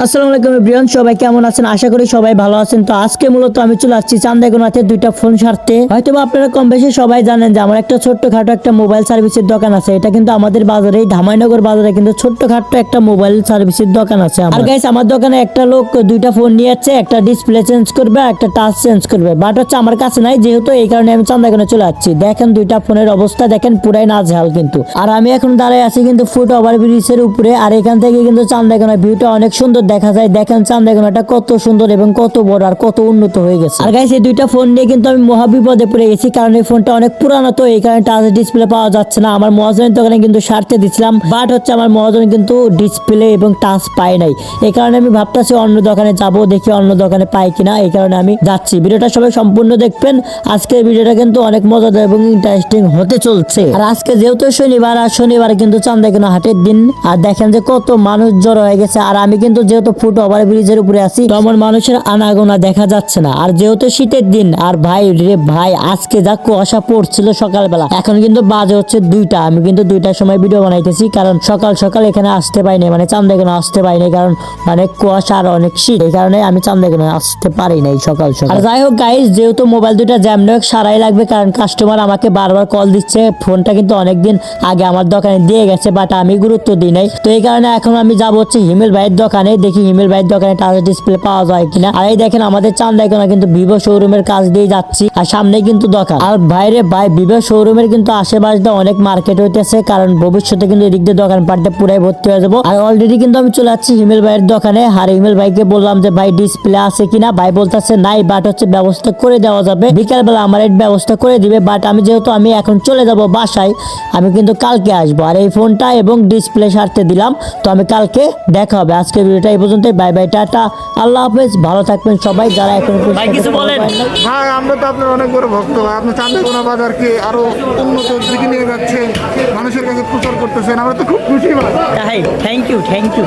আসসালামু আলাইকুম এভরিওয়ান, সবাই কেমন আছেন? আশা করি সবাই ভালো আছেন। তো আজকে মূলত আমি চলে আসছি চান্দাইগোনাতে দুইটা ফোন সারতে। হয়তো আপনারা কম বেশি সবাই জানেন যে আমার একটা ছোট্টখাটো একটা মোবাইল সার্ভিসের দোকান আছে। এটা কিন্তু আমাদের বাজারে, ধামাইনগর বাজারে কিন্তু ছোট্টখাটো একটা মোবাইল সার্ভিসের দোকান আছে। আর গাইস, আমার দোকানে একটা লোক দুইটা ফোন নিয়ে যাচ্ছে, একটা ডিসপ্লে চেঞ্জ করবে, একটা টাচ চেঞ্জ করবে। বাট হচ্ছে আমার কাছে নাই, যেহেতু এই কারণে আমি চান্দাইগোনা চলে আসছি। দেখেন দুইটা ফোনের অবস্থা, দেখেন পুরাই নাজেহাল কিন্তু। আর আমি এখন দাঁড়ায় আছি কিন্তু ফুট ওভার ব্রিজের উপরে। আর এখান থেকে কিন্তু চান্দাইগোনা ভিউটা অনেক সুন্দর দেখা যায়। দেখেন চান্দাইগোনাটা কত সুন্দর এবং কত বড় আর কত উন্নত হয়ে গেছে। আর গাইস, এই দুইটা ফোন নিয়ে কিন্তু আমি মহাবিপদে পড়ে গেছি, কারণ এই ফোনটা অনেক পুরানো, তো এই কারণে টাচ ডিসপ্লে পাওয়া যাচ্ছে না। আমার মহাজনের দোকানে কিন্তু সারতে দিছিলাম, বাট হচ্ছে আমার মহাজন কিন্তু ডিসপ্লে এবং টাচ পায় নাই। এই কারণে আমি ভাবতেছি অন্য দোকানে যাব, দেখি অন্য দোকানে পাই কিনা। এই কারণে আমি যাচ্ছি। ভিডিওটা সবাই সম্পূর্ণ দেখবেন। আজকের ভিডিওটা কিন্তু অনেক মজাদার এবং ইন্টারেস্টিং হতে চলছে। আর আজকে যেহেতু শনিবার, আর শনিবার কিন্তু চান্দাইগোনা হাটের দিন। আর দেখেন যে কত মানুষ জড়ো হয়ে গেছে। আর আমি কিন্তু যেহেতু ফুট ওভার ব্রিজের উপরে আছি, তো আমার মানুষের আনাগোনা দেখা যাচ্ছে না। আর যেহেতু শীতের দিন, আর ভাই রে ভাই, আজকে যা কুয়াশা পড়ছিল সকালবেলা, এখন কিন্তু বাজে হচ্ছে 2টা। আমি কিন্তু 2টার সময় ভিডিও বানাইতেছি, কারণ সকাল সকাল এখানে আসতে পারিনি, মানে চান্দাইগোনা আসতে পারিনি, কারণ অনেক কুয়াশা আর অনেক শীত। এই কারণে আমি চান্দাইগোনা আসতে পারি নাই সকাল সকাল। আর যাই হোক গাইস, যেহেতু মোবাইল দুইটা যেমন হোক সারাই লাগবে, কারণ কাস্টমার আমাকে বারবার কল দিচ্ছে। ফোনটা কিন্তু অনেকদিন আগে আমার দোকানে দিয়ে গেছে, বাট আমি গুরুত্ব দিই নাই। তো এই কারণে এখন আমি যাবো হচ্ছে হিমেল ভাইয়ের দোকানে, দেখি হিমেল ভাইয়ের দোকানে টাচ ডিসপ্লে পাওয়া যায় কিনা। আর এই দেখেন আমাদের চান্দাইগোনা কিন্তু ভিভো শোরুমের কাছ দিয়ে যাচ্ছি, আর সামনে কিন্তু দোকান। আর ভাইরে ভাই, ভিভো শোরুমের কিন্তু আশেপাশে অনেক মার্কেট হইতেছে, কারণ ভবিষ্যতে কিন্তু এদিক দিয়ে দোকান পাঠতে পুরাই ভর্তি হয়ে যাবো। আর অলরেডি কিন্তু আমি চলে যাচ্ছি হিমেল ভাইয়ের দোকানে। আর হিমেল ভাইকে বললাম যে ভাই ডিসপ্লে আছে কিনা, ভাই বলতেছে নাই, বাট হচ্ছে ব্যবস্থা করে দেওয়া যাবে, বিকালবেলা আমার এই ব্যবস্থা করে দিবে। বাট আমি যেহেতু আমি এখন চলে যাব বাসায়, আমি কিন্তু কালকে আসবো। আর এই ফোনটা এবং ডিসপ্লে সারতে দিলাম, তো আমি কালকে দেখা হবে। আজকে ভিডিওটা এই পর্যন্ত। বাই বাই, টাটা, আল্লাহ হাফেজ, ভালো থাকবেন সবাই। যারা এখন কিছু বলেন ভাই, আমরা তো আপনার অনেক বড় ভক্ত ভাই। আপনি চান্দাইগোনা বাজারকে আরো উন্নত দিকে নিয়ে যাচ্ছেন, মানুষের কাছে প্রচার করতেছেন, আমরা তো খুব খুশি ভাই। Thank you.